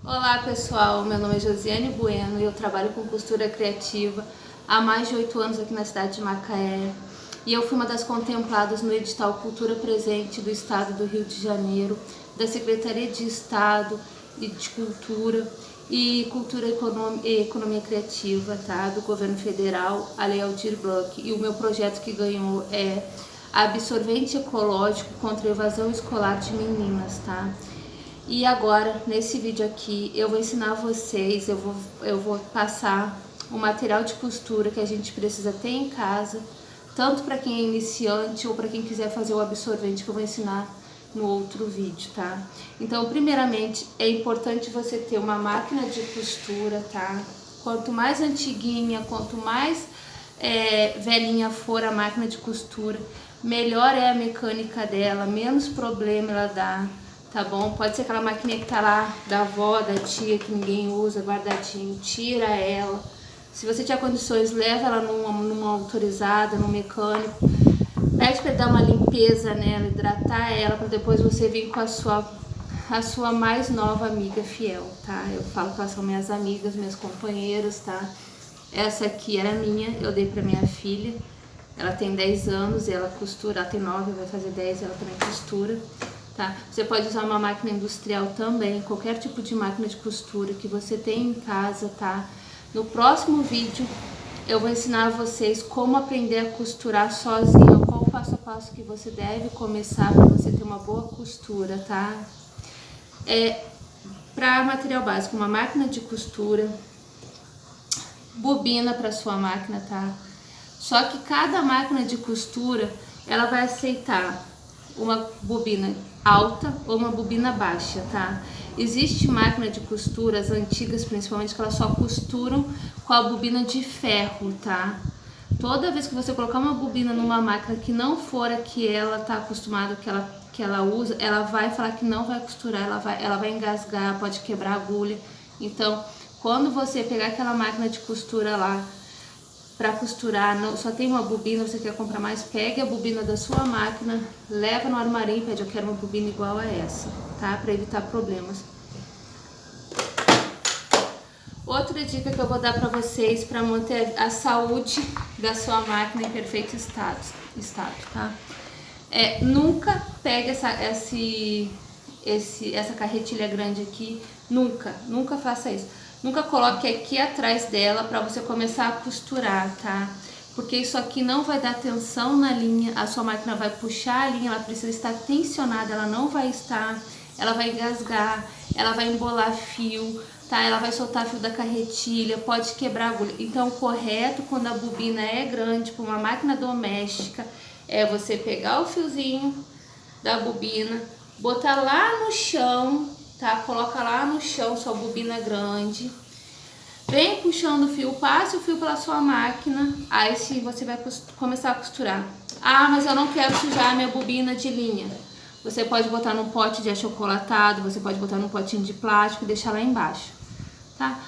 Olá pessoal, meu nome é Josiane Bueno e eu trabalho com costura criativa há mais de 8 anos aqui na cidade de Macaé. E eu fui uma das contempladas no edital Cultura Presente do Estado do Rio de Janeiro, da Secretaria de Estado e de Cultura e Cultura e Economia Criativa, tá? Do Governo Federal, a Lei Aldir Blanc. E o meu projeto que ganhou é Absorvente Ecológico contra a Evasão Escolar de Meninas, tá? E agora, nesse vídeo aqui, eu vou ensinar vocês, eu vou passar o material de costura que a gente precisa ter em casa, tanto para quem é iniciante ou para quem quiser fazer o absorvente que eu vou ensinar no outro vídeo, tá? Então, primeiramente, é importante você ter uma máquina de costura, tá? Quanto mais antiguinha, quanto mais velhinha for a máquina de costura, melhor é a mecânica dela, menos problema ela dá. Tá bom? Pode ser aquela maquininha que tá lá da avó, da tia, que ninguém usa, guardadinho, tira ela. Se você tiver condições, leva ela numa autorizada, num mecânico. Pede pra ele dar uma limpeza nela, hidratar ela, pra depois você vir com a sua mais nova amiga fiel, tá? Eu falo que elas são minhas amigas, minhas companheiras, tá? Essa aqui era minha, eu dei pra minha filha. Ela tem 10 anos, ela costura, ela tem 9, vai fazer 10, ela também costura. Tá? Você pode usar uma máquina industrial também, qualquer tipo de máquina de costura que você tem em casa, tá? No próximo vídeo eu vou ensinar vocês como aprender a costurar sozinha, qual o passo a passo que você deve começar para você ter uma boa costura, tá? Para material básico, uma máquina de costura, bobina para sua máquina, tá? Só que cada máquina de costura, ela vai aceitar uma bobina alta ou uma bobina baixa, tá? Existe máquina de costura, as antigas principalmente, que elas só costuram com a bobina de ferro, tá? Toda vez que você colocar uma bobina numa máquina que não for a que ela tá acostumada, que ela usa, ela vai falar que não vai costurar, ela vai engasgar, pode quebrar a agulha. Então, quando você pegar aquela máquina de costura lá para costurar, só tem uma bobina, você quer comprar mais, pegue a bobina da sua máquina, leva no armarinho e pede, eu quero uma bobina igual a essa, tá? Para evitar problemas. Outra dica que eu vou dar para vocês para manter a saúde da sua máquina em perfeito estado, tá? Nunca pegue essa carretilha grande aqui, nunca faça isso. Nunca coloque aqui atrás dela para você começar a costurar, tá? Porque isso aqui não vai dar tensão na linha, a sua máquina vai puxar a linha, ela precisa estar tensionada, ela não vai estar, ela vai engasgar, ela vai embolar fio, tá? Ela vai soltar fio da carretilha, pode quebrar a agulha. Então, o correto quando a bobina é grande, para uma máquina doméstica, é você pegar o fiozinho da bobina, botar lá no chão, tá? Coloca lá no chão sua bobina grande, vem puxando o fio, passe o fio pela sua máquina, aí sim você vai começar a costurar. Ah, mas eu não quero sujar a minha bobina de linha. Você pode botar num pote de achocolatado, você pode botar num potinho de plástico e deixar lá embaixo, tá?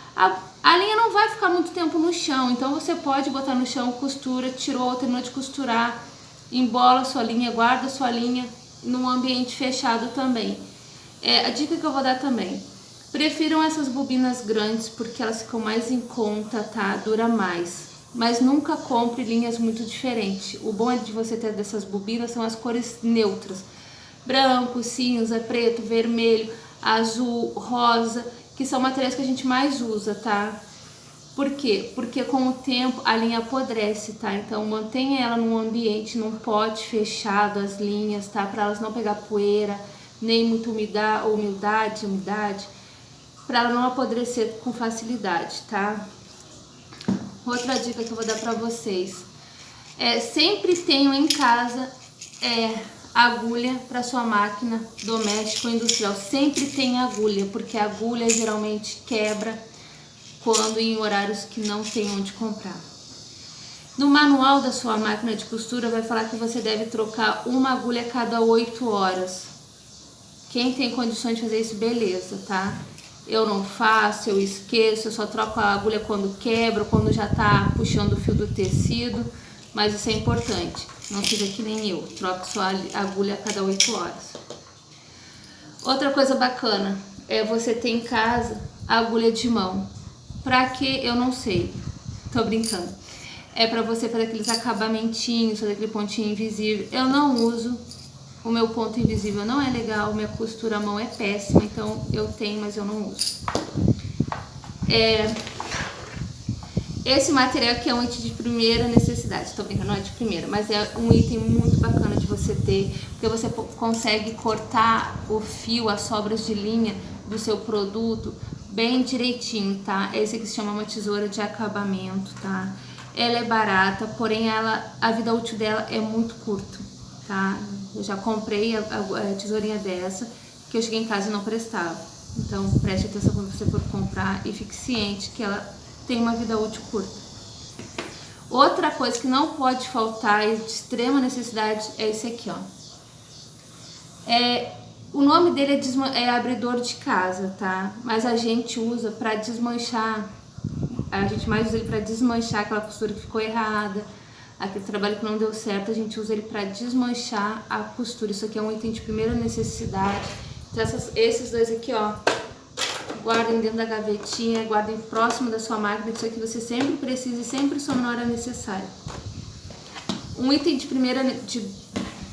A linha não vai ficar muito tempo no chão, então você pode botar no chão, costura, tirou, terminou de costurar, embola sua linha, guarda sua linha num ambiente fechado também. A dica que eu vou dar também, prefiram essas bobinas grandes porque elas ficam mais em conta, tá? Dura mais. Mas nunca compre linhas muito diferentes. O bom de você ter dessas bobinas são as cores neutras. Branco, cinza, preto, vermelho, azul, rosa, que são materiais que a gente mais usa, tá? Por quê? Porque com o tempo a linha apodrece, tá? Então mantenha ela num ambiente, num pote fechado, as linhas, tá? Para elas não pegar poeira, nem muita umidade, para ela não apodrecer com facilidade, tá? Outra dica que eu vou dar para vocês, sempre tenham em casa agulha para sua máquina doméstica ou industrial, sempre tem agulha, porque a agulha geralmente quebra quando em horários que não tem onde comprar. No manual da sua máquina de costura vai falar que você deve trocar uma agulha a cada 8 horas. Quem tem condições de fazer isso, beleza, tá? Eu não faço, eu esqueço, eu só troco a agulha quando quebra, quando já tá puxando o fio do tecido, mas isso é importante. Não seja que nem eu, troque sua agulha a cada 8 horas. Outra coisa bacana, você ter em casa a agulha de mão. Pra que? Eu não sei. Tô brincando. É pra você fazer aqueles acabamentinhos, fazer aquele pontinho invisível. Eu não uso. O meu ponto invisível não é legal. Minha costura à mão é péssima. Então eu tenho, mas eu não uso. Esse material aqui é um item de primeira necessidade. Tô brincando, não é de primeira, mas é um item muito bacana de você ter, porque você consegue cortar o fio, as sobras de linha do seu produto bem direitinho, tá? Esse aqui se chama uma tesoura de acabamento, tá? Ela é barata, porém a vida útil dela é muito curta, tá? Eu já comprei a tesourinha dessa, que eu cheguei em casa e não prestava. Então preste atenção quando você for comprar e fique ciente que ela tem uma vida útil curta. Outra coisa que não pode faltar e de extrema necessidade é esse aqui, ó. O nome dele é abridor de casa, tá? Mas a gente usa para desmanchar. A gente mais usa ele para desmanchar aquela costura que ficou errada, aquele trabalho que não deu certo. A gente usa ele para desmanchar a costura. Isso aqui é um item de primeira necessidade. Então esses dois aqui, ó, guardem dentro da gavetinha, guardem próximo da sua máquina. Isso aqui você sempre precisa e sempre só na hora necessária. Um item de primeira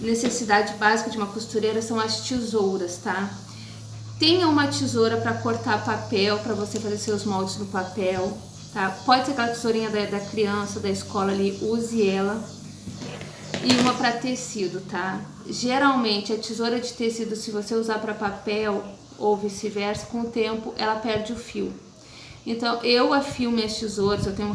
necessidade básica de uma costureira são as tesouras, tá? Tenha uma tesoura para cortar papel, para você fazer seus moldes no papel, tá? Pode ser aquela tesourinha da criança, da escola ali, use ela. E uma para tecido, tá? Geralmente a tesoura de tecido, se você usar para papel ou vice-versa, com o tempo ela perde o fio. Então eu afio minhas tesouras. Eu tenho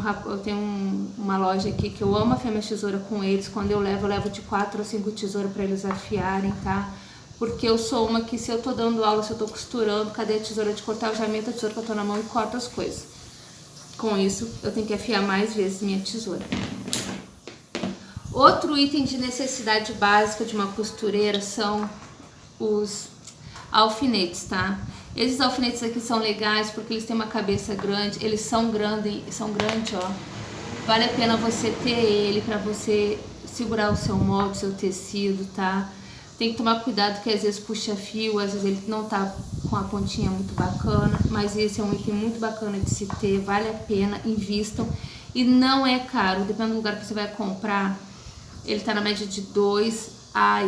uma loja aqui que eu amo afiar minhas tesouras com eles. Quando eu levo de 4 a 5 tesouras para eles afiarem, tá? Porque eu sou uma que, se eu tô dando aula, se eu tô costurando, cadê a tesoura de cortar? Eu já meto a tesoura que eu tô na mão e corto as coisas. Com isso, eu tenho que afiar mais vezes minha tesoura. Outro item de necessidade básica de uma costureira são os alfinetes, tá? Esses alfinetes aqui são legais porque eles têm uma cabeça grande, eles são grandes, ó. Vale a pena você ter ele para você segurar o seu molde, o seu tecido, tá? Tem que tomar cuidado que às vezes puxa fio, às vezes ele não tá com a pontinha muito bacana, mas esse é um item muito bacana de se ter, vale a pena, invistam. E não é caro, dependendo do lugar que você vai comprar, ele tá na média de 2 a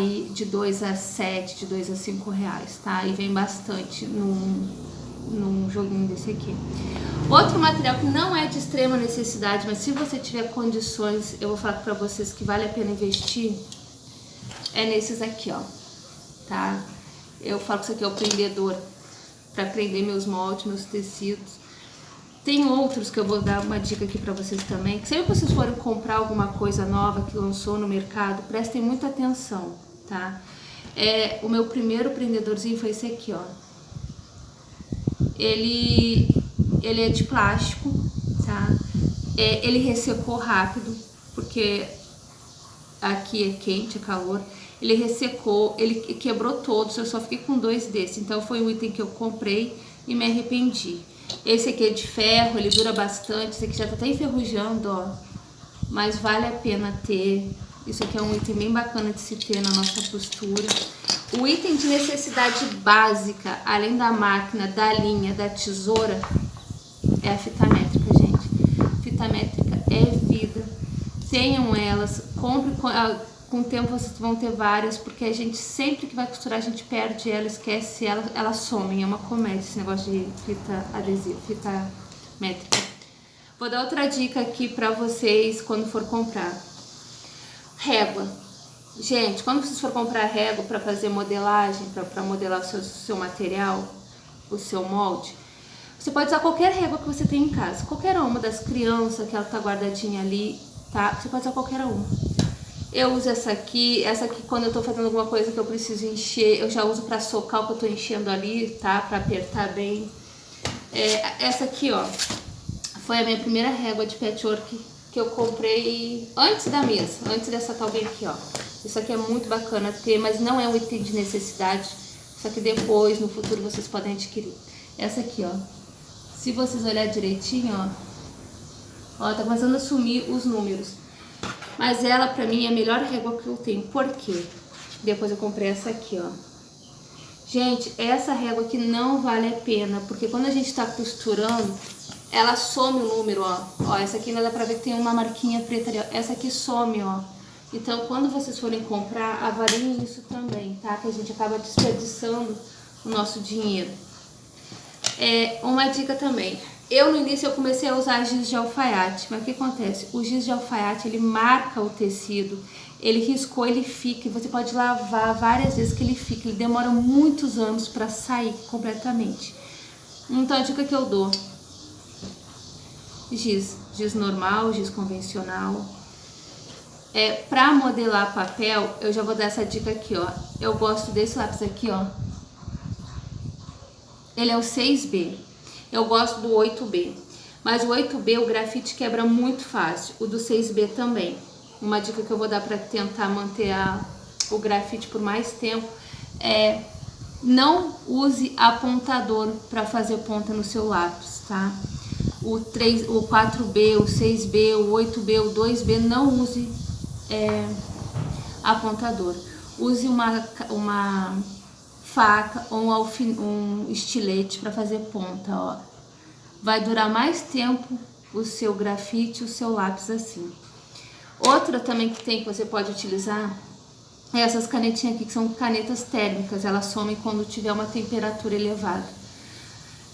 7, de 2 a 5 reais, tá? E vem bastante num joguinho desse aqui. Outro material que não é de extrema necessidade, mas se você tiver condições, eu vou falar pra vocês que vale a pena investir, é nesses aqui, ó, tá? Eu falo que isso aqui é o prendedor, pra prender meus moldes, meus tecidos. Tem outros que eu vou dar uma dica aqui pra vocês também, que sempre que vocês forem comprar alguma coisa nova que lançou no mercado, prestem muita atenção, tá? O meu primeiro prendedorzinho foi esse aqui, ó. Ele é de plástico, tá? Ele ressecou rápido, porque aqui é quente, é calor. Ele ressecou, ele quebrou todos, eu só fiquei com 2 desses. Então foi um item que eu comprei e me arrependi. Esse aqui é de ferro, ele dura bastante. Esse aqui já tá até enferrujando, ó. Mas vale a pena ter. Isso aqui é um item bem bacana de se ter na nossa costura. O item de necessidade básica, além da máquina, da linha, da tesoura, é a fita métrica, gente. Fita métrica é vida. Tenham elas, compre, com o tempo vocês vão ter várias, porque a gente sempre que vai costurar, a gente perde ela, esquece ela, elas somem. É uma comédia esse negócio de fita adesiva, fita métrica. Vou dar outra dica aqui pra vocês quando for comprar. Régua. Gente, quando vocês for comprar régua para fazer modelagem, para modelar o seu material, o seu molde, você pode usar qualquer régua que você tem em casa, qualquer uma das crianças que ela tá guardadinha ali, tá? Você pode usar qualquer uma. Eu uso essa aqui quando eu tô fazendo alguma coisa que eu preciso encher, eu já uso para socar o que eu tô enchendo ali, tá? Para apertar bem. Essa aqui, ó, foi a minha primeira régua de patchwork que eu comprei antes da mesa, antes dessa tal bem aqui, ó. Isso aqui é muito bacana ter, mas não é um item de necessidade. Só que depois, no futuro, vocês podem adquirir. Essa aqui, ó. Se vocês olharem direitinho, ó, tá começando a sumir os números. Mas ela, pra mim, é a melhor régua que eu tenho. Por quê? Depois eu comprei essa aqui, ó. Gente, essa régua aqui não vale a pena, porque quando a gente tá costurando, ela some o número, ó. Ó, essa aqui ainda dá pra ver que tem uma marquinha preta ali, ó. Essa aqui some, ó. Então, quando vocês forem comprar, avaliem isso também, tá? Que a gente acaba desperdiçando o nosso dinheiro. Uma dica também. No início eu comecei a usar giz de alfaiate, mas o que acontece? O giz de alfaiate, ele marca o tecido, ele riscou, ele fica, e você pode lavar várias vezes que ele fica, ele demora muitos anos para sair completamente. Então a dica que eu dou, giz normal, giz convencional. Para modelar papel, eu já vou dar essa dica aqui, ó. Eu gosto desse lápis aqui, ó. Ele é o 6B. Eu gosto do 8B. Mas o 8B, o grafite quebra muito fácil. O do 6B também. Uma dica que eu vou dar para tentar manter o grafite por mais tempo é: não use apontador para fazer ponta no seu lápis, tá? O 4B, o 6B, o 8B, o 2B, não use apontador. Use uma faca ou um estilete para fazer ponta, ó. Vai durar mais tempo o seu grafite, o seu lápis assim. Outra também que você pode utilizar é essas canetinhas aqui, que são canetas térmicas. Elas somem quando tiver uma temperatura elevada.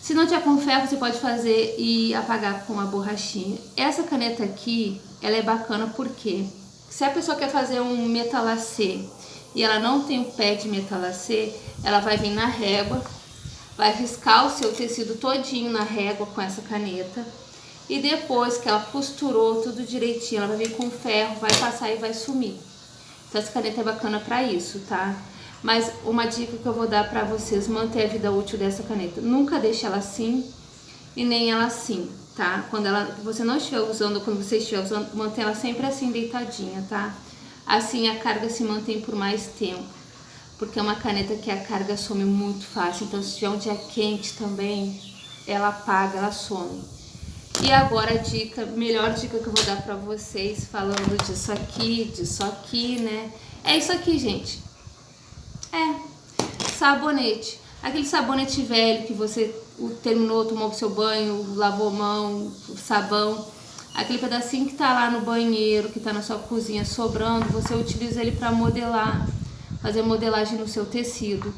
Se não tiver com ferro, você pode fazer e apagar com uma borrachinha. Essa caneta aqui, ela é bacana porque se a pessoa quer fazer um metalacê e ela não tem o pé de metalacê, ela vai vir na régua, vai riscar o seu tecido todinho na régua com essa caneta, e depois que ela costurou tudo direitinho, ela vai vir com ferro, vai passar e vai sumir. Então essa caneta é bacana para isso, tá? Mas uma dica que eu vou dar para vocês, manter a vida útil dessa caneta: nunca deixe ela assim e nem ela assim, tá? Quando você não estiver usando, quando você estiver usando, mantenha ela sempre assim, deitadinha, tá? Assim a carga se mantém por mais tempo, porque é uma caneta que a carga some muito fácil. Então se tiver um dia quente também, ela apaga, ela some. E agora a melhor dica que eu vou dar pra vocês, falando disso aqui, né? É isso aqui, gente. Sabonete. Aquele sabonete velho que você terminou, tomou o seu banho, lavou a mão, o sabão. Aquele pedacinho que tá lá no banheiro, que tá na sua cozinha sobrando, você utiliza ele para modelar, fazer modelagem no seu tecido.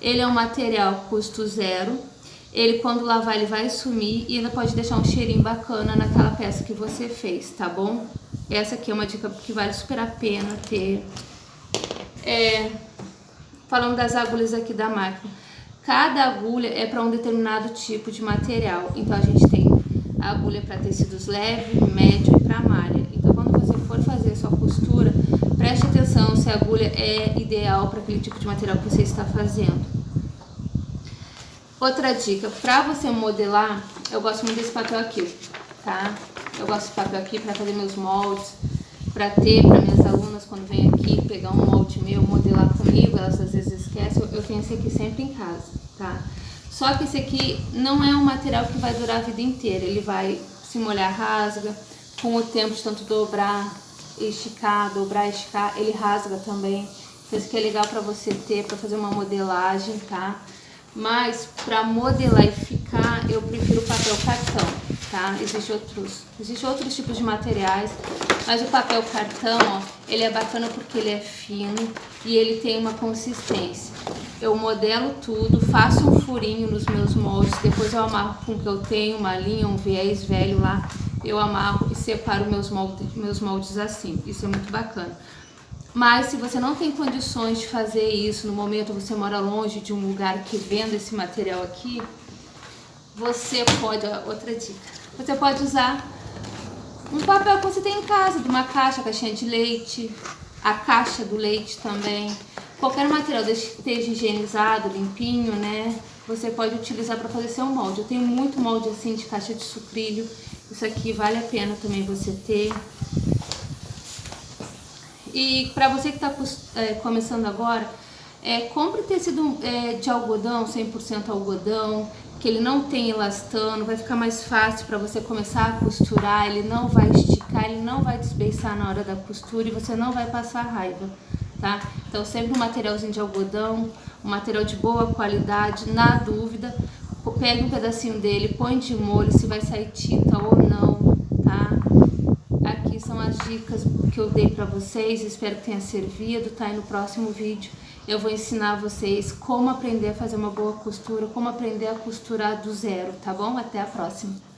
Ele é um material custo zero. Ele, quando lavar, ele vai sumir e ainda pode deixar um cheirinho bacana naquela peça que você fez, tá bom? Essa aqui é uma dica que vale super a pena ter. Falando das agulhas aqui da máquina, cada agulha é para um determinado tipo de material. Então a gente tem a agulha para tecidos leve, médio e para malha. Então quando você for fazer a sua costura, preste atenção se a agulha é ideal para aquele tipo de material que você está fazendo. Outra dica, para você modelar, eu gosto muito desse papel aqui, tá? Eu gosto desse papel aqui para fazer meus moldes, para minhas alunas quando vêm aqui pegar um molde meu, modelar comigo, elas às vezes esquecem. Eu tenho esse aqui sempre em casa, tá? Só que esse aqui não é um material que vai durar a vida inteira. Ele vai se molhar, rasga, com o tempo de tanto dobrar, esticar, ele rasga também. Então esse aqui é legal para você ter, para fazer uma modelagem, tá? Mas para modelar e ficar, eu prefiro o papel cartão, tá? Existem outros tipos de materiais, mas o papel cartão, ó, ele é bacana porque ele é fino e ele tem uma consistência. Eu modelo tudo, faço um furinho nos meus moldes, depois eu amarro com o que eu tenho, uma linha, um viés velho lá, eu amarro e separo meus moldes assim. Isso é muito bacana. Mas se você não tem condições de fazer isso no momento, você mora longe de um lugar que venda esse material aqui, você pode, outra dica, você pode usar um papel que você tem em casa, de uma caixa, a caixinha de leite, a caixa do leite também. Qualquer material que esteja higienizado, limpinho, né? Você pode utilizar para fazer seu molde. Eu tenho muito molde assim de caixa de sucrilho. Isso aqui vale a pena também você ter. E para você que está começando agora, compre tecido de algodão, 100% algodão, que ele não tem elastano, vai ficar mais fácil para você começar a costurar, ele não vai esticar, ele não vai desbeiçar na hora da costura e você não vai passar raiva, tá? Então sempre um materialzinho de algodão, um material de boa qualidade. Na dúvida, pegue um pedacinho dele, põe de molho, se vai sair tinta ou não, tá? Aqui são as dicas que eu dei pra vocês, espero que tenha servido, tá? E no próximo vídeo eu vou ensinar vocês como aprender a fazer uma boa costura, como aprender a costurar do zero, tá bom? Até a próxima!